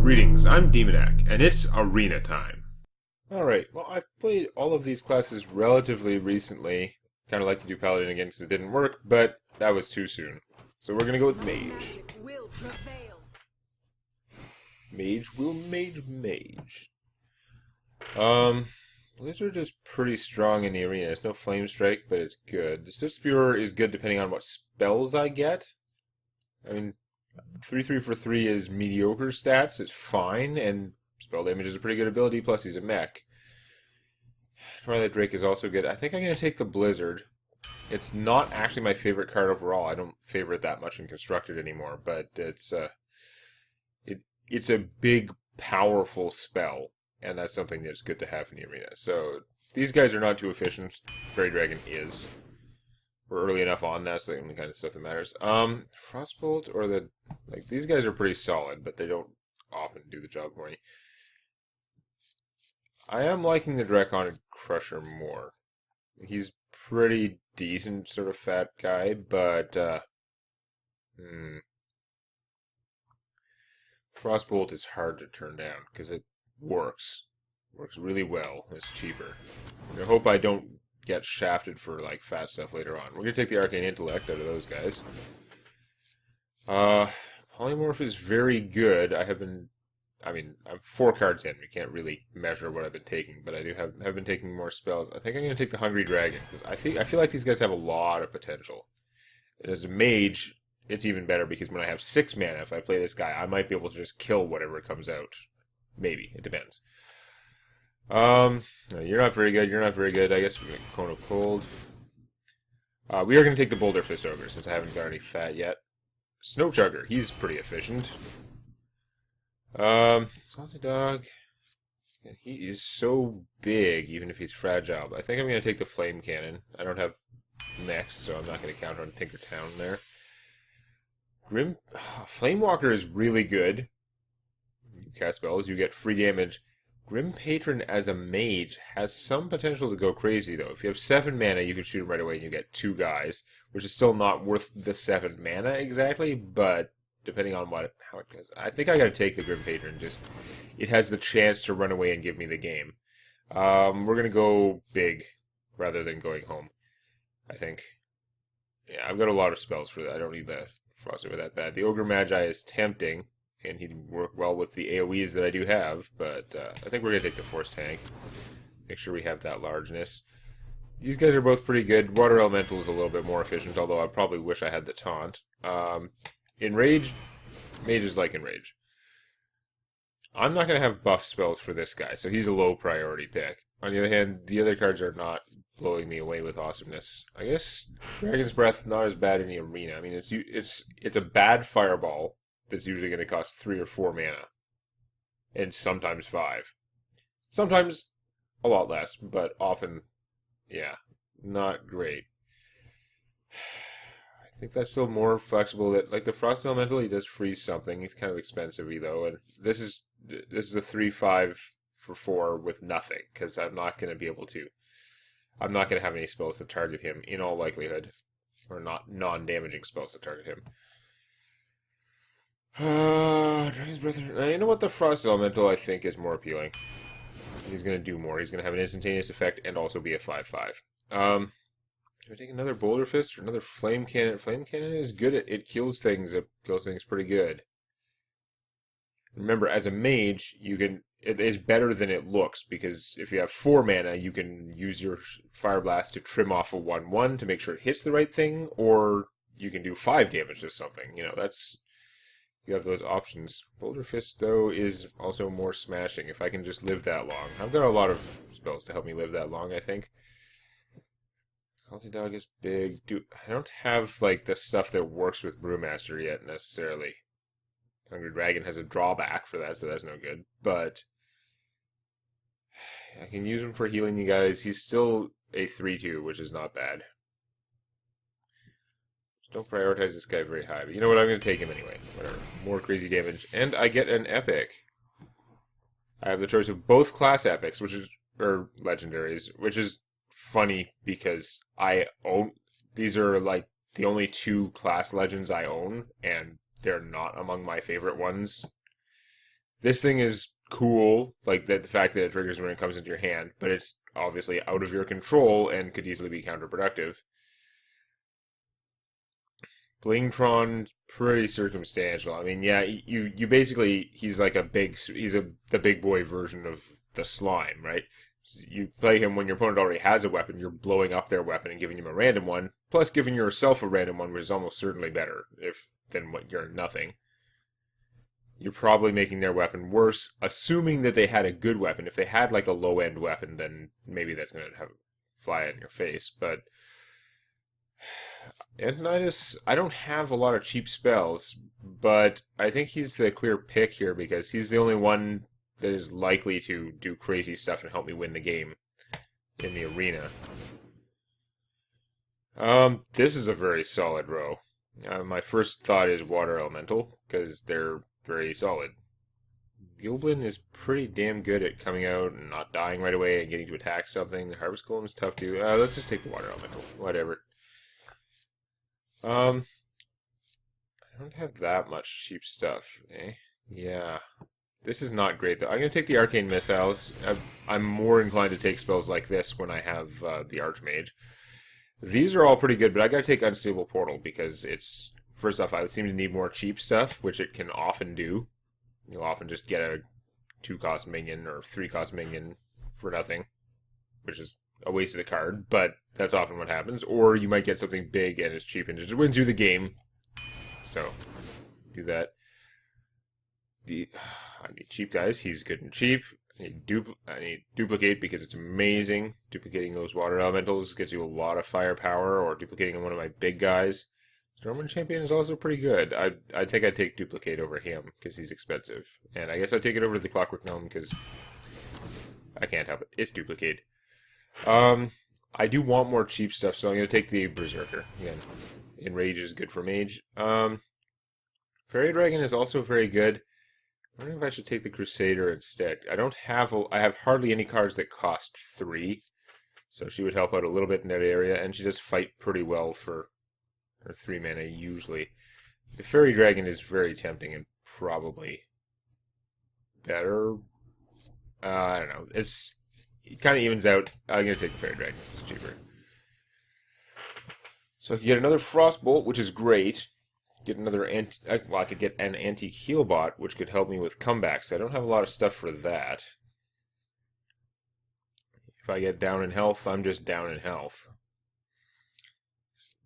Greetings, I'm Demonac, and it's arena time. Alright, well, I've played all of these classes relatively recently. Kind of like to do Paladin again because it didn't work, but that was too soon. So we're going to go with Mage. Mage will Mage. Blizzard is pretty strong in the arena. It's no Flame Strike, but it's good. The Sith Spear is good depending on what spells I get. I mean, 3/3 for 3 is mediocre stats. It's fine, and spell damage is a pretty good ability, plus he's a mech. Twilight Drake is also good. I think I'm going to take the Blizzard. It's not actually my favorite card overall. I don't favor it that much in Constructed anymore, but it's a big, powerful spell, and that's something that's good to have in the arena. So these guys are not too efficient. Fairy Dragon is. We're early enough on, that's the only kind of stuff that matters. Frostbolt or these guys are pretty solid, but they don't often do the job for me. I am liking the Draconic Crusher more. He's pretty decent, sort of fat guy, but Frostbolt is hard to turn down because it works. Works really well. It's cheaper. I hope I don't get shafted for fat stuff later on. We're gonna take the Arcane Intellect out of those guys. Polymorph is very good. I'm 4 cards in. We can't really measure what I've been taking, but I do have been taking more spells. I think I'm gonna take the Hungry Dragon because I feel like these guys have a lot of potential. And as a mage, it's even better because when I have 6 mana, if I play this guy, I might be able to just kill whatever comes out. Maybe it depends. No, you're not very good. You're not very good. I guess we're going to Cone of Cold. We are going to take the Boulder Fist Ogre since I haven't got any fat yet. Snow Chugger. He's pretty efficient. Salty Dog. He is so big, even if he's fragile. I think I'm going to take the Flame Cannon. I don't have mechs, so I'm not going to count on Tinkertown there. Flamewalker is really good. You cast spells, you get free damage. Grim Patron as a mage has some potential to go crazy, though. If you have 7 mana, you can shoot him right away and you get 2 guys, which is still not worth the 7 mana exactly, but depending on how it goes. I think I gotta take the Grim Patron, it has the chance to run away and give me the game. We're gonna go big rather than going home, I think. Yeah, I've got a lot of spells for that. I don't need the Frost Over that bad. The Ogre Magi is tempting, and he'd work well with the AoEs that I do have, but I think we're going to take the Force Tank. Make sure we have that largeness. These guys are both pretty good. Water Elemental is a little bit more efficient, although I probably wish I had the Taunt. Enrage, Mage is like Enrage. I'm not going to have buff spells for this guy, so he's a low priority pick. On the other hand, the other cards are not blowing me away with awesomeness. I guess Dragon's Breath not as bad in the arena. I mean, it's a bad fireball that's usually going to cost 3 or 4 mana. And sometimes 5. Sometimes a lot less, but often, yeah, not great. I think that's still more flexible. That the Frost Elemental, he does freeze something. He's kind of expensive-y, though. And this is a 3/5 for 4 with nothing, because I'm not going to be able to. I'm not going to have any spells that target him, in all likelihood. Or not non-damaging spells that target him. Dragon's Breath. You know what? The Frost Elemental, I think, is more appealing. He's going to do more. He's going to have an instantaneous effect and also be a 5/5. Can I take another Boulder Fist or another Flame Cannon? Flame Cannon is good. It kills things. It kills things pretty good. Remember, as a mage, it is better than it looks, because if you have 4 mana, you can use your Fire Blast to trim off a 1/1 to make sure it hits the right thing, or you can do 5 damage to something. You have those options. Boulder Fist, though, is also more smashing, if I can just live that long. I've got a lot of spells to help me live that long, I think. Salty Dog is big. I don't have, the stuff that works with Brewmaster yet, necessarily. Hungry Dragon has a drawback for that, so that's no good. But I can use him for healing you guys. He's still a 3/2, which is not bad. Don't prioritize this guy very high, but you know what? I'm going to take him anyway. Whatever. More crazy damage. And I get an epic. I have the choice of both class epics, or legendaries, which is funny because these are the only 2 class legends I own, and they're not among my favorite ones. This thing is cool, like the fact that it triggers when it comes into your hand, but it's obviously out of your control and could easily be counterproductive. Blingtron, pretty circumstantial. I mean, yeah, you basically he's like the big boy version of the slime, right? You play him when your opponent already has a weapon. You're blowing up their weapon and giving him a random one, plus giving yourself a random one, which is almost certainly better if than what you're nothing. You're probably making their weapon worse, assuming that they had a good weapon. If they had like a low end weapon, then maybe that's going to have fly in your face. But Antonidas, I don't have a lot of cheap spells, but I think he's the clear pick here because he's the only one that is likely to do crazy stuff and help me win the game in the arena. This is a very solid row. My first thought is Water Elemental, because they're very solid. Goblin is pretty damn good at coming out and not dying right away and getting to attack something. Harvest Golem is tough too. Let's just take the Water Elemental. Whatever. I don't have that much cheap stuff, eh? Yeah. This is not great, though. I'm going to take the Arcane Missiles. I'm more inclined to take spells like this when I have the Archmage. These are all pretty good, but I got to take Unstable Portal because it's... First off, I seem to need more cheap stuff, which it can often do. You'll often just get a 2-cost minion or 3-cost minion for nothing, which is a waste of the card, but that's often what happens. Or you might get something big and it's cheap and it just wins you the game. So, do that. I need cheap guys. He's good and cheap. I need duplicate because it's amazing. Duplicating those water elementals gets you a lot of firepower, or duplicating one of my big guys. Stormwind Champion is also pretty good. I think I'd take duplicate over him because he's expensive. And I guess I'd take it over the Clockwork Gnome because I can't help it. It's duplicate. I do want more cheap stuff, so I'm going to take the Berserker. Again, Enrage is good for Mage. Fairy Dragon is also very good. I wonder if I should take the Crusader instead. I have hardly any cards that cost 3, so she would help out a little bit in that area, and she does fight pretty well for her 3 mana usually. The Fairy Dragon is very tempting and probably better. I don't know. It kind of evens out. I'm going to take the Fairy Dragon. This is cheaper. So I can get another Frostbolt, which is great. Get another I could get an Antique Healbot, which could help me with comebacks. I don't have a lot of stuff for that. If I get down in health, I'm just down in health.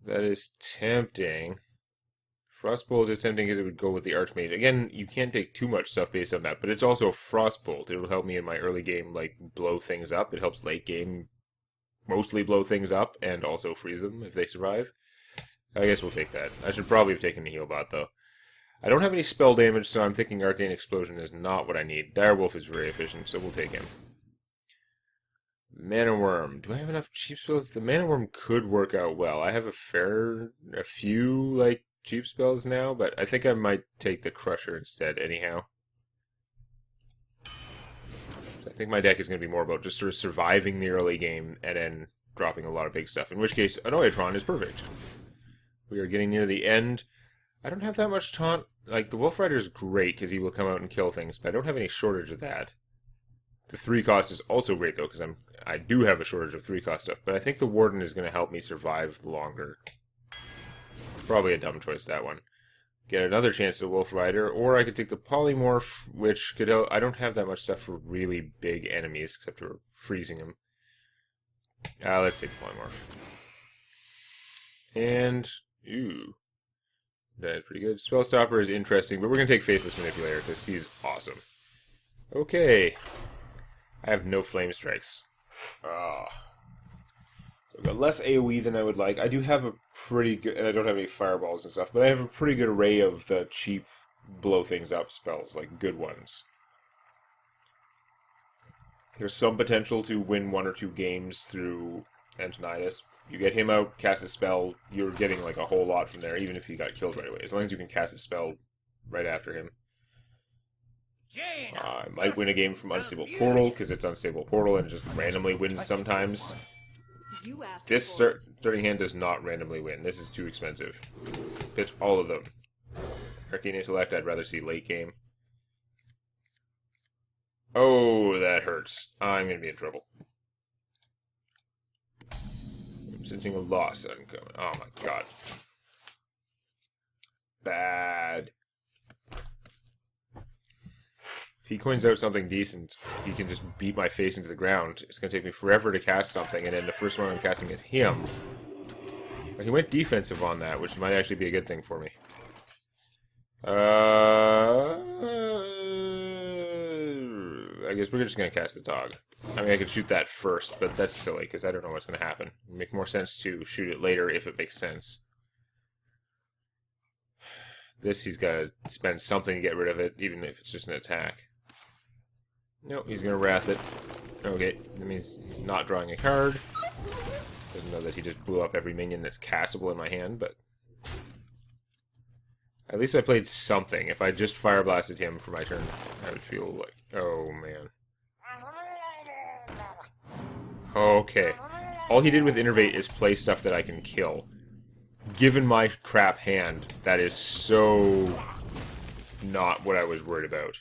That is tempting. Frostbolt is tempting because it would go with the Archmage. Again, you can't take too much stuff based on that, but it's also Frostbolt. It'll help me in my early game, like, blow things up. It helps late game mostly blow things up and also freeze them if they survive. I guess we'll take that. I should probably have taken the Healbot, though. I don't have any spell damage, so I'm thinking Arcane Explosion is not what I need. Direwolf is very efficient, so we'll take him. Mana Worm. Do I have enough cheap spells? The Mana Worm could work out well. I have a few, like, cheap spells now, but I think I might take the Crusher instead anyhow. I think my deck is going to be more about just sort of surviving the early game and then dropping a lot of big stuff, in which case Annoyatron is perfect. We are getting near the end. I don't have that much taunt. Like, the Wolf Rider is great because he will come out and kill things, but I don't have any shortage of that. The 3-cost is also great, though, because I do have a shortage of 3-cost stuff, but I think the Warden is going to help me survive longer. Probably a dumb choice, that one. Get another chance to Wolf Rider, or I could take the Polymorph, which could help. I don't have that much stuff for really big enemies, except for freezing them. Let's take the Polymorph. And... ooh. That's pretty good. Spellstopper is interesting, but we're going to take Faceless Manipulator because he's awesome. Okay. I have no Flame Strikes. I've got less AoE than I would like. I do have a pretty good... and I don't have any Fireballs and stuff, but I have a pretty good array of the cheap blow things up spells, like good ones. There's some potential to win 1 or 2 games through Antonidas. You get him out, cast a spell, you're getting like a whole lot from there, even if he got killed right away. As long as you can cast a spell right after him. I might win a game from Unstable Portal, because it's Unstable Portal and it just randomly wins sometimes. This starting hand does not randomly win. This is too expensive. Pitch all of them. Arcane Intellect, I'd rather see late game. Oh, that hurts. I'm gonna be in trouble. I'm sensing a loss incoming. Oh my god. Bad. If he coins out something decent, he can just beat my face into the ground. It's gonna take me forever to cast something, and then the first one I'm casting is him. But he went defensive on that, which might actually be a good thing for me. I guess we're just gonna cast the dog. I mean, I could shoot that first, but that's silly, because I don't know what's gonna happen. It'd make more sense to shoot it later if it makes sense. This, he's gotta spend something to get rid of it, even if it's just an attack. Nope, he's gonna wrath it. Okay, that means he's not drawing a card. Doesn't know that he just blew up every minion that's castable in my hand, but... At least I played something. If I just Fire Blasted him for my turn, I would feel like... Oh, man. Okay. All he did with Innervate is play stuff that I can kill. Given my crap hand, that is so... not what I was worried about.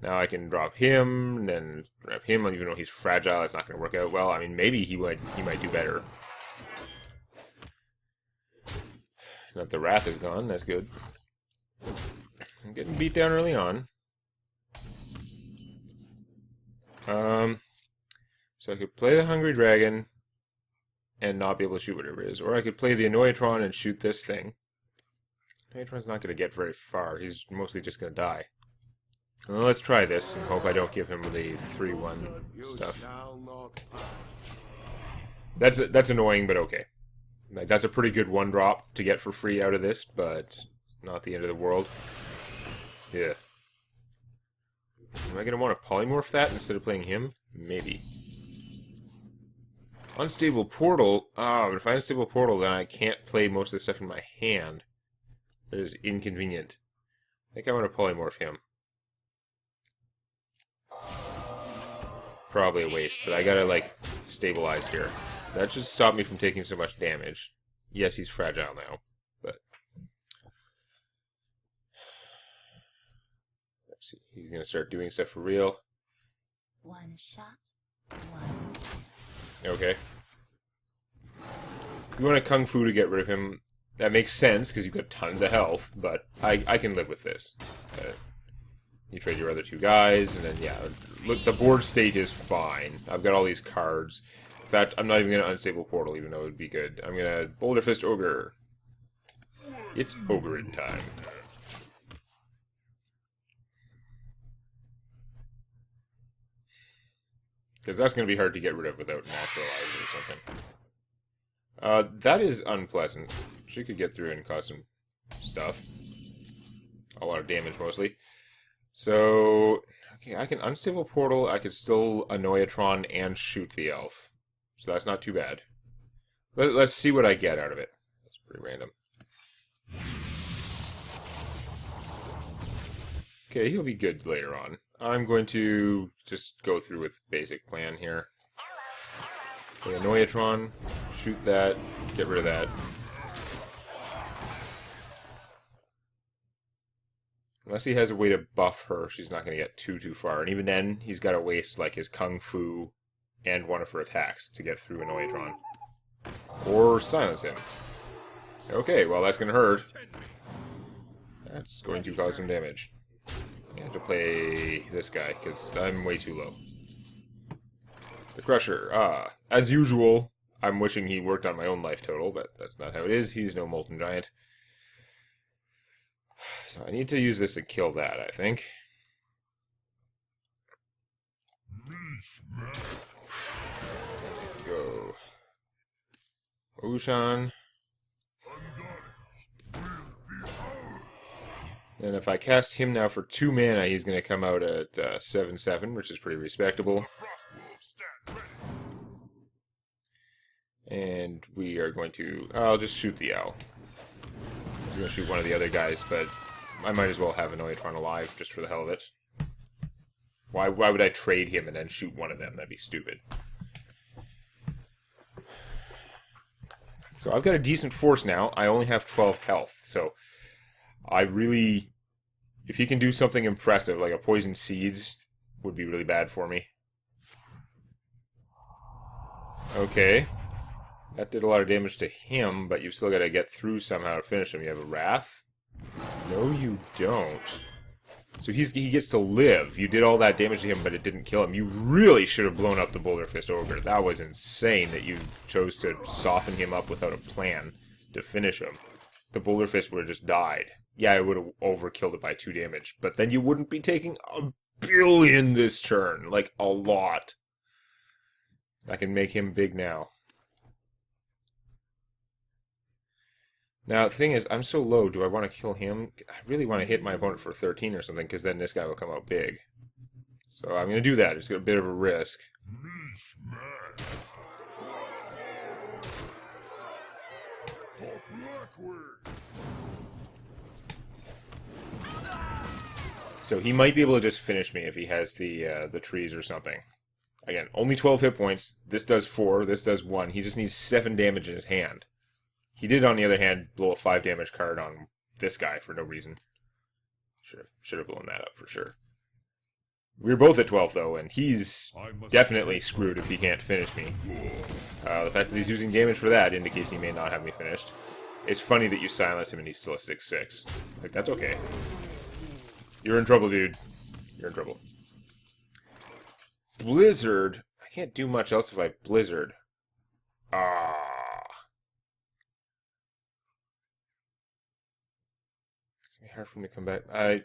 Now I can drop him, and then drop him, even though he's fragile, it's not going to work out well. I mean, maybe he might do better. Now that the Wrath is gone, that's good. I'm getting beat down early on. So I could play the Hungry Dragon and not be able to shoot whatever it is. Or I could play the Annoyatron and shoot this thing. Annoyatron's not going to get very far. He's mostly just going to die. Well, let's try this and hope I don't give him the 3-1 stuff. That's annoying, but okay. Like, that's a pretty good 1-drop to get for free out of this, but not the end of the world. Yeah. Am I going to want to polymorph that instead of playing him? Maybe. Unstable Portal. But if I unstable Portal, then I can't play most of the stuff in my hand. That is inconvenient. I think I want to polymorph him. Probably a waste, but I gotta, like, stabilize here. That should stop me from taking so much damage. Yes, he's fragile now, but... Let's see, he's gonna start doing stuff for real. One shot, one. Okay. You want a Kung Fu to get rid of him. That makes sense, because you've got tons of health, but I can live with this. You trade your other 2 guys, and then, yeah, look, the board state is fine. I've got all these cards. In fact, I'm not even going to Unstable Portal, even though it would be good. I'm going to Boulder Fist Ogre. It's Ogre-in time. Because that's going to be hard to get rid of without Naturalize or something. That is unpleasant. She could get through and cause some stuff. A lot of damage, mostly. So, okay, I can Unstable Portal, I could still Annoyatron and shoot the elf. So that's not too bad. Let's see what I get out of it. That's pretty random. Okay, he'll be good later on. I'm going to just go through with basic plan here. Okay, Annoyatron, shoot that, get rid of that. Unless he has a way to buff her, she's not going to get too far. And even then, he's got to waste like his Kung Fu and one of her attacks to get through Annoyatron. Or silence him. Okay, well that's going to hurt. That's going to cause some damage. I have to play this guy, because I'm way too low. The Crusher. As usual, I'm wishing he worked on my own life total, but that's not how it is. He's no Molten Giant. So I need to use this to kill that, I think. Go. Ushan. And if I cast him now for 2 mana, he's going to come out at 7/7, which is pretty respectable. And we are going to... I'll just shoot the owl. I'm going to shoot one of the other guys, but I might as well have Annoyatron alive just for the hell of it. Why would I trade him and then shoot one of them? That'd be stupid. So I've got a decent force now. I only have 12 health, so I really... If he can do something impressive, like a Poison Seeds, would be really bad for me. Okay. That did a lot of damage to him, but you've still got to get through somehow to finish him. You have a Wrath? No, you don't. So he gets to live. You did all that damage to him, but it didn't kill him. You really should have blown up the Boulder Fist Ogre. That was insane that you chose to soften him up without a plan to finish him. The Boulder Fist would have just died. Yeah, it would have overkilled it by 2 damage, but then you wouldn't be taking a billion this turn. Like, a lot. I can make him big now. Now, the thing is, I'm so low, do I want to kill him? I really want to hit my opponent for 13 or something, because then this guy will come out big. So I'm going to do that. It's got a bit of a risk. So he might be able to just finish me if he has the trees or something. Again, only 12 hit points. This does 4, this does 1. He just needs 7 damage in his hand. He did, on the other hand, blow a 5 damage card on this guy for no reason. Should have blown that up for sure. We're both at 12, though, and he's definitely screwed if he can't finish me. The fact that he's using damage for that indicates he may not have me finished. It's funny that you silence him and he's still a 6/6. Like, that's okay. You're in trouble, dude. You're in trouble. Blizzard? I can't do much else if I Blizzard. Hard for him to come back. I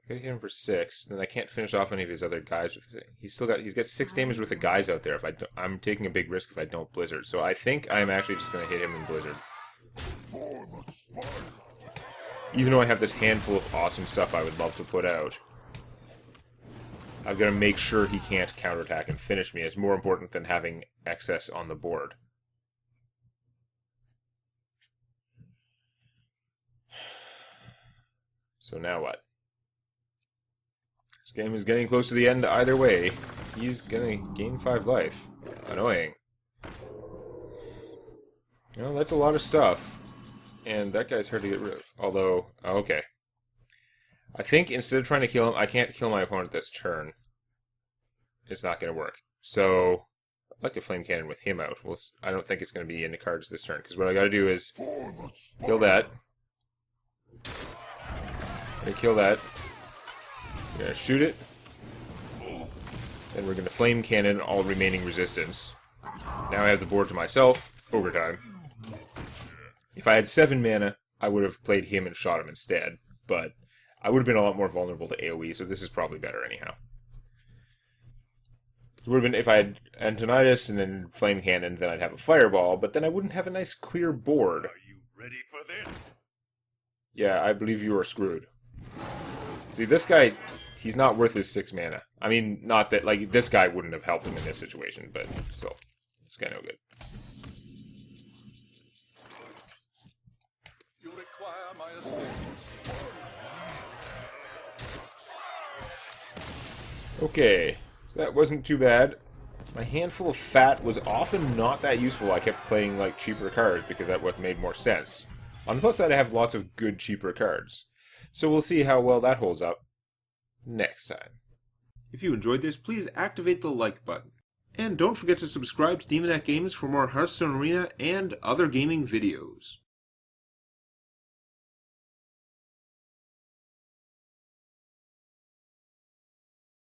gotta hit him for 6, then I can't finish off any of his other guys with it. He's got 6 damage with the guys out there. If I'm taking a big risk if I don't Blizzard. So I think I'm actually just gonna hit him in Blizzard. Even though I have this handful of awesome stuff I would love to put out, I've got to make sure he can't counterattack and finish me. It's more important than having excess on the board. So now what? This game is getting close to the end either way. He's gonna gain 5 life. Annoying. You know, that's a lot of stuff. And that guy's hard to get rid of. Although, okay. I think instead of trying to kill him, I can't kill my opponent this turn. It's not gonna work. So, I'd like to Flame Cannon with him out. I don't think it's gonna be in the cards this turn, because what I gotta do is kill that. Kill that. We're gonna shoot it. Then we're gonna Flame Cannon all remaining resistance. Now I have the board to myself. Overtime. If I had 7 mana, I would have played him and shot him instead. But I would have been a lot more vulnerable to AoE, so this is probably better anyhow. It would have been if I had Antonidas and then Flame Cannon, then I'd have a Fireball, but then I wouldn't have a nice clear board. Are you ready for this? Yeah, I believe you are screwed. See, this guy, he's not worth his 6 mana. I mean, not that, like, this guy wouldn't have helped him in this situation, but still, this guy no good. You require my assistance. Okay, so that wasn't too bad. My handful of fat was often not that useful. I kept playing, like, cheaper cards because that would made more sense. On the plus side, I have lots of good, cheaper cards. So we'll see how well that holds up next time. If you enjoyed this, please activate the like button. And don't forget to subscribe to Demonet Games for more Hearthstone Arena and other gaming videos.